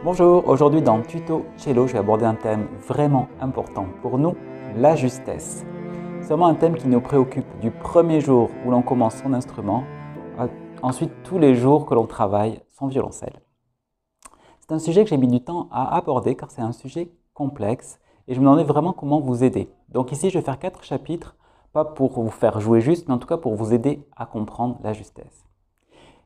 Bonjour, aujourd'hui dans Tuto Cello, je vais aborder un thème vraiment important pour nous, la justesse. C'est vraiment un thème qui nous préoccupe du premier jour où l'on commence son instrument, ensuite tous les jours que l'on travaille son violoncelle. C'est un sujet que j'ai mis du temps à aborder car c'est un sujet complexe et je me demandais vraiment comment vous aider. Donc ici je vais faire 4 chapitres, pas pour vous faire jouer juste, mais en tout cas pour vous aider à comprendre la justesse.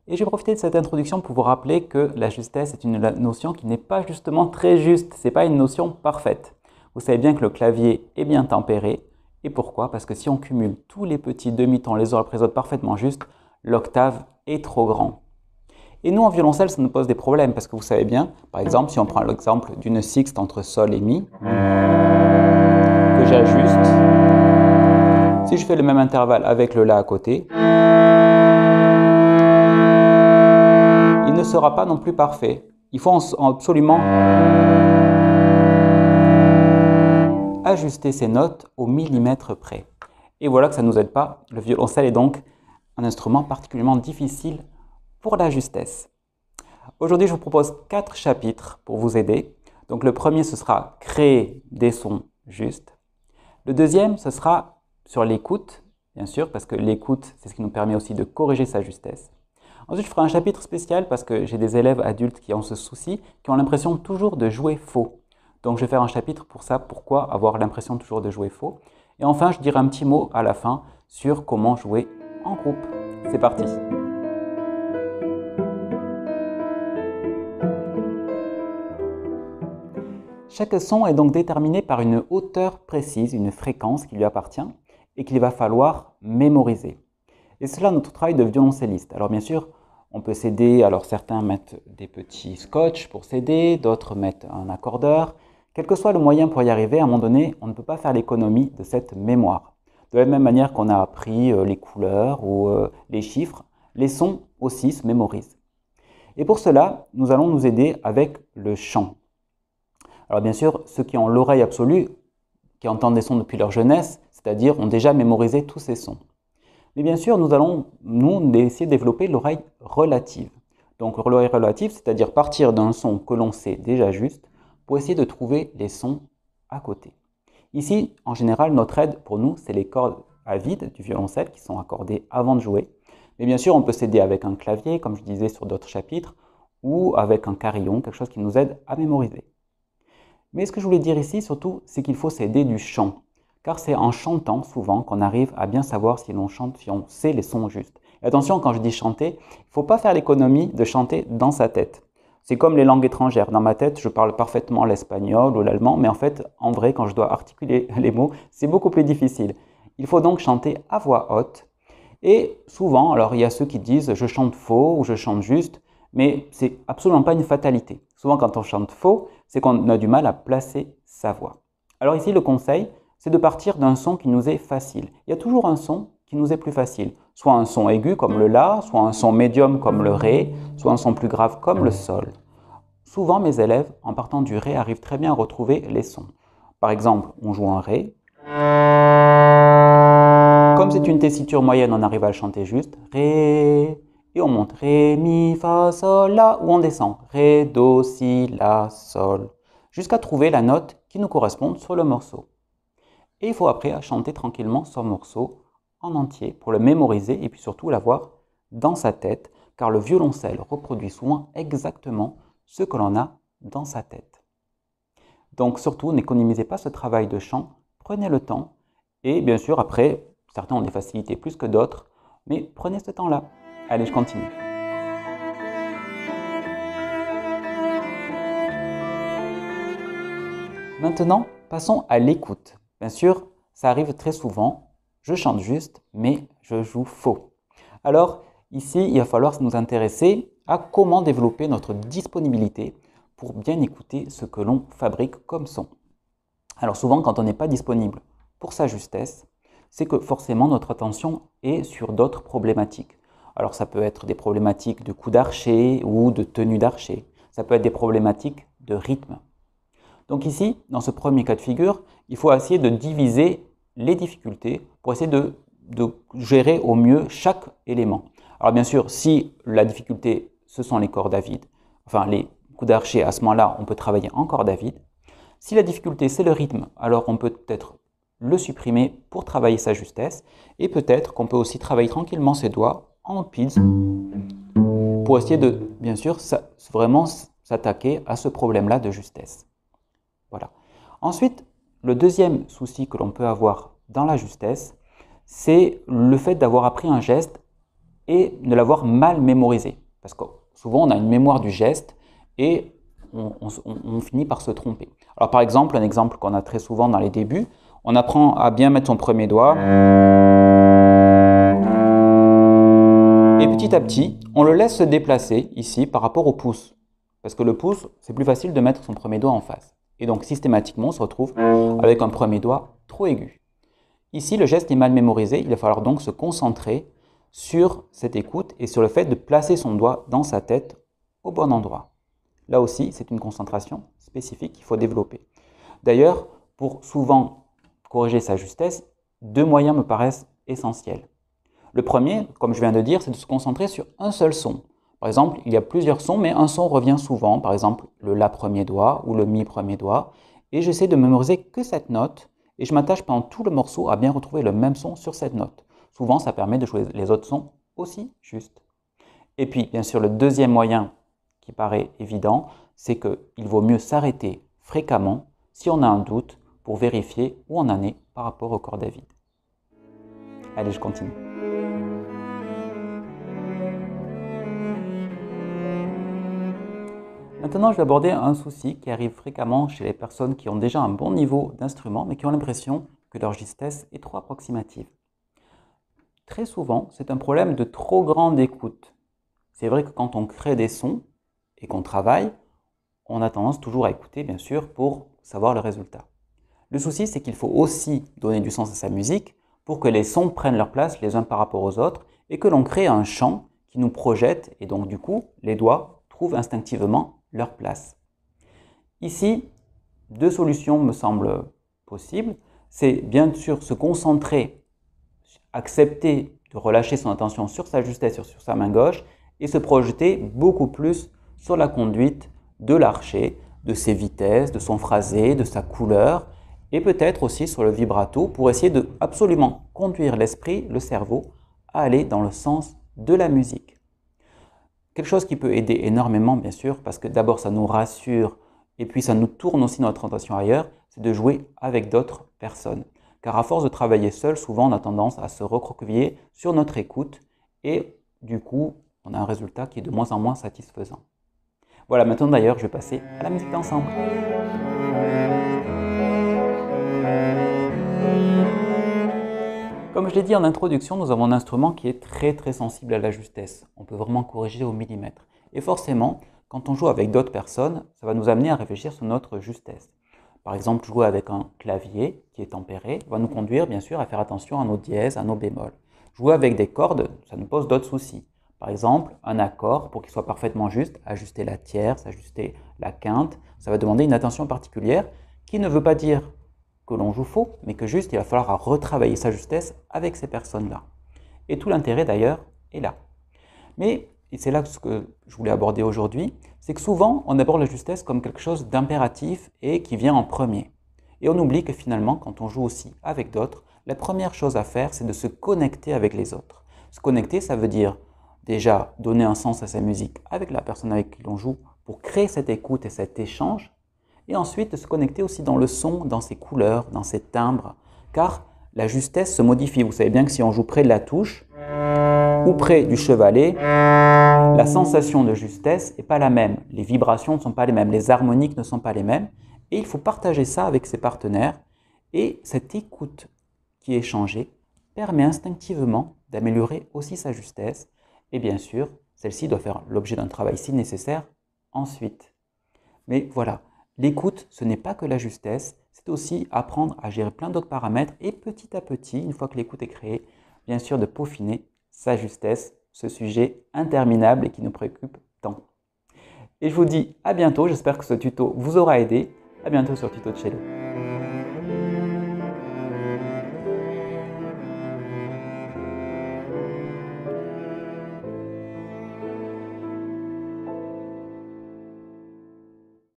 Et je vais profiter de cette introduction pour vous rappeler que la justesse est une notion qui n'est pas justement très juste, ce n'est pas une notion parfaite. Vous savez bien que le clavier est bien tempéré, et pourquoi? Parce que si on cumule tous les petits demi-tons les uns après les autres parfaitement justes, l'octave est trop grand. Et nous en violoncelle, ça nous pose des problèmes, parce que vous savez bien, par exemple, si on prend l'exemple d'une sixte entre sol et mi, que j'ajuste, si je fais le même intervalle avec le la à côté, il ne sera pas non plus parfait. Il faut absolument ajuster ces notes au millimètre près. Et voilà que ça ne nous aide pas. Le violoncelle est donc un instrument particulièrement difficile pour la justesse. Aujourd'hui, je vous propose 4 chapitres pour vous aider. Donc le premier, ce sera créer des sons justes. Le deuxième, ce sera sur l'écoute, bien sûr, parce que l'écoute, c'est ce qui nous permet aussi de corriger sa justesse. Ensuite, je ferai un chapitre spécial parce que j'ai des élèves adultes qui ont ce souci, qui ont l'impression toujours de jouer faux. Donc, je vais faire un chapitre pour ça, pourquoi avoir l'impression toujours de jouer faux. Et enfin, je dirai un petit mot à la fin sur comment jouer en groupe. C'est parti! Chaque son est donc déterminé par une hauteur précise, une fréquence qui lui appartient et qu'il va falloir mémoriser. Et cela, notre travail de violoncelliste. Alors bien sûr, on peut s'aider, alors certains mettent des petits scotch pour s'aider, d'autres mettent un accordeur. Quel que soit le moyen pour y arriver, à un moment donné, on ne peut pas faire l'économie de cette mémoire. De la même manière qu'on a appris les couleurs ou les chiffres, les sons aussi se mémorisent. Et pour cela, nous allons nous aider avec le chant. Alors bien sûr, ceux qui ont l'oreille absolue, qui entendent des sons depuis leur jeunesse, c'est-à-dire ont déjà mémorisé tous ces sons. Mais bien sûr, nous allons essayer de développer l'oreille relative. Donc l'oreille relative, c'est-à-dire partir d'un son que l'on sait déjà juste pour essayer de trouver les sons à côté. Ici, en général, notre aide pour nous, c'est les cordes à vide du violoncelle qui sont accordées avant de jouer. Mais bien sûr, on peut s'aider avec un clavier, comme je disais sur d'autres chapitres, ou avec un carillon, quelque chose qui nous aide à mémoriser. Mais ce que je voulais dire ici, surtout, c'est qu'il faut s'aider du chant. Car c'est en chantant souvent qu'on arrive à bien savoir si l'on chante, si on sait les sons justes. Et attention, quand je dis chanter, il ne faut pas faire l'économie de chanter dans sa tête. C'est comme les langues étrangères. Dans ma tête, je parle parfaitement l'espagnol ou l'allemand, mais en fait, en vrai, quand je dois articuler les mots, c'est beaucoup plus difficile. Il faut donc chanter à voix haute. Et souvent, alors il y a ceux qui disent je chante faux ou je chante juste, mais c'est absolument pas une fatalité. Souvent, quand on chante faux, c'est qu'on a du mal à placer sa voix. Alors ici, le conseil, c'est de partir d'un son qui nous est facile. Il y a toujours un son qui nous est plus facile. Soit un son aigu comme le La, soit un son médium comme le Ré, soit un son plus grave comme le Sol. Souvent, mes élèves, en partant du Ré, arrivent très bien à retrouver les sons. Par exemple, on joue un Ré. Comme c'est une tessiture moyenne, on arrive à le chanter juste. Ré. Et on monte Ré, Mi, Fa, Sol, La. Ou on descend Ré, Do, Si, La, Sol. Jusqu'à trouver la note qui nous correspond sur le morceau. Et il faut après chanter tranquillement son morceau en entier pour le mémoriser et puis surtout l'avoir dans sa tête, car le violoncelle reproduit souvent exactement ce que l'on a dans sa tête. Donc surtout, n'économisez pas ce travail de chant, prenez le temps et bien sûr après, certains ont des facilités plus que d'autres, mais prenez ce temps-là. Allez, je continue. Maintenant, passons à l'écoute. Bien sûr, ça arrive très souvent, je chante juste, mais je joue faux. Alors, ici, il va falloir nous intéresser à comment développer notre disponibilité pour bien écouter ce que l'on fabrique comme son. Alors souvent, quand on n'est pas disponible pour sa justesse, c'est que forcément notre attention est sur d'autres problématiques. Alors ça peut être des problématiques de coup d'archet ou de tenue d'archet. Ça peut être des problématiques de rythme. Donc ici, dans ce premier cas de figure, il faut essayer de diviser les difficultés pour essayer de gérer au mieux chaque élément. Alors bien sûr, si la difficulté, ce sont les cordes à vide, enfin coup d'archet, à ce moment-là, on peut travailler en corde à vide. Si la difficulté, c'est le rythme, alors on peut peut-être le supprimer pour travailler sa justesse. Et peut-être qu'on peut aussi travailler tranquillement ses doigts en PIDS pour essayer de, bien sûr, vraiment s'attaquer à ce problème-là de justesse. Voilà. Ensuite, le deuxième souci que l'on peut avoir dans la justesse, c'est le fait d'avoir appris un geste et de l'avoir mal mémorisé. Parce que souvent, on a une mémoire du geste et on finit par se tromper. Alors par exemple, un exemple qu'on a très souvent dans les débuts, on apprend à bien mettre son premier doigt. Et petit à petit, on le laisse se déplacer ici par rapport au pouce. Parce que le pouce, c'est plus facile de mettre son premier doigt en face. Et donc systématiquement, on se retrouve avec un premier doigt trop aigu. Ici, le geste est mal mémorisé, il va falloir donc se concentrer sur cette écoute et sur le fait de placer son doigt dans sa tête au bon endroit. Là aussi, c'est une concentration spécifique qu'il faut développer. D'ailleurs, pour souvent corriger sa justesse, deux moyens me paraissent essentiels. Le premier, comme je viens de dire, c'est de se concentrer sur un seul son. Par exemple, il y a plusieurs sons, mais un son revient souvent, par exemple le La premier doigt ou le Mi premier doigt, et j'essaie de mémoriser que cette note, et je m'attache pendant tout le morceau à bien retrouver le même son sur cette note. Souvent, ça permet de jouer les autres sons aussi justes. Et puis, bien sûr, le deuxième moyen qui paraît évident, c'est qu'il vaut mieux s'arrêter fréquemment si on a un doute pour vérifier où on en est par rapport au corde à vide. Allez, je continue. Maintenant, je vais aborder un souci qui arrive fréquemment chez les personnes qui ont déjà un bon niveau d'instrument, mais qui ont l'impression que leur justesse est trop approximative. Très souvent, c'est un problème de trop grande écoute. C'est vrai que quand on crée des sons et qu'on travaille, on a tendance toujours à écouter, bien sûr, pour savoir le résultat. Le souci, c'est qu'il faut aussi donner du sens à sa musique pour que les sons prennent leur place les uns par rapport aux autres et que l'on crée un chant qui nous projette et donc du coup, les doigts trouvent instinctivement leur place. Ici, deux solutions me semblent possibles. C'est bien sûr se concentrer, accepter de relâcher son attention sur sa justesse, sur sa main gauche et se projeter beaucoup plus sur la conduite de l'archet, de ses vitesses, de son phrasé, de sa couleur et peut-être aussi sur le vibrato pour essayer de absolument conduire l'esprit, le cerveau à aller dans le sens de la musique. Quelque chose qui peut aider énormément, bien sûr, parce que d'abord ça nous rassure et puis ça nous tourne aussi notre attention ailleurs, c'est de jouer avec d'autres personnes. Car à force de travailler seul, souvent on a tendance à se recroqueviller sur notre écoute et du coup, on a un résultat qui est de moins en moins satisfaisant. Voilà, maintenant d'ailleurs, je vais passer à la musique d'ensemble. Comme je l'ai dit en introduction, nous avons un instrument qui est très sensible à la justesse. On peut vraiment corriger au millimètre. Et forcément, quand on joue avec d'autres personnes, ça va nous amener à réfléchir sur notre justesse. Par exemple, jouer avec un clavier qui est tempéré va nous conduire bien sûr à faire attention à nos dièses, à nos bémols. Jouer avec des cordes, ça nous pose d'autres soucis. Par exemple, un accord, pour qu'il soit parfaitement juste, ajuster la tierce, ajuster la quinte, ça va demander une attention particulière qui ne veut pas dire que l'on joue faux, mais que juste il va falloir retravailler sa justesse avec ces personnes-là. Et tout l'intérêt d'ailleurs est là. Mais, et c'est là ce que je voulais aborder aujourd'hui, c'est que souvent on aborde la justesse comme quelque chose d'impératif et qui vient en premier. Et on oublie que finalement, quand on joue aussi avec d'autres, la première chose à faire, c'est de se connecter avec les autres. Se connecter, ça veut dire déjà donner un sens à sa musique avec la personne avec qui l'on joue pour créer cette écoute et cet échange. Et ensuite, de se connecter aussi dans le son, dans ses couleurs, dans ses timbres, car la justesse se modifie. Vous savez bien que si on joue près de la touche ou près du chevalet, la sensation de justesse n'est pas la même. Les vibrations ne sont pas les mêmes, les harmoniques ne sont pas les mêmes. Et il faut partager ça avec ses partenaires. Et cette écoute qui est échangée permet instinctivement d'améliorer aussi sa justesse. Et bien sûr, celle-ci doit faire l'objet d'un travail si nécessaire ensuite. Mais voilà. L'écoute, ce n'est pas que la justesse, c'est aussi apprendre à gérer plein d'autres paramètres et petit à petit, une fois que l'écoute est créée, bien sûr de peaufiner sa justesse, ce sujet interminable et qui nous préoccupe tant. Et je vous dis à bientôt, j'espère que ce tuto vous aura aidé. À bientôt sur Tuto Cello.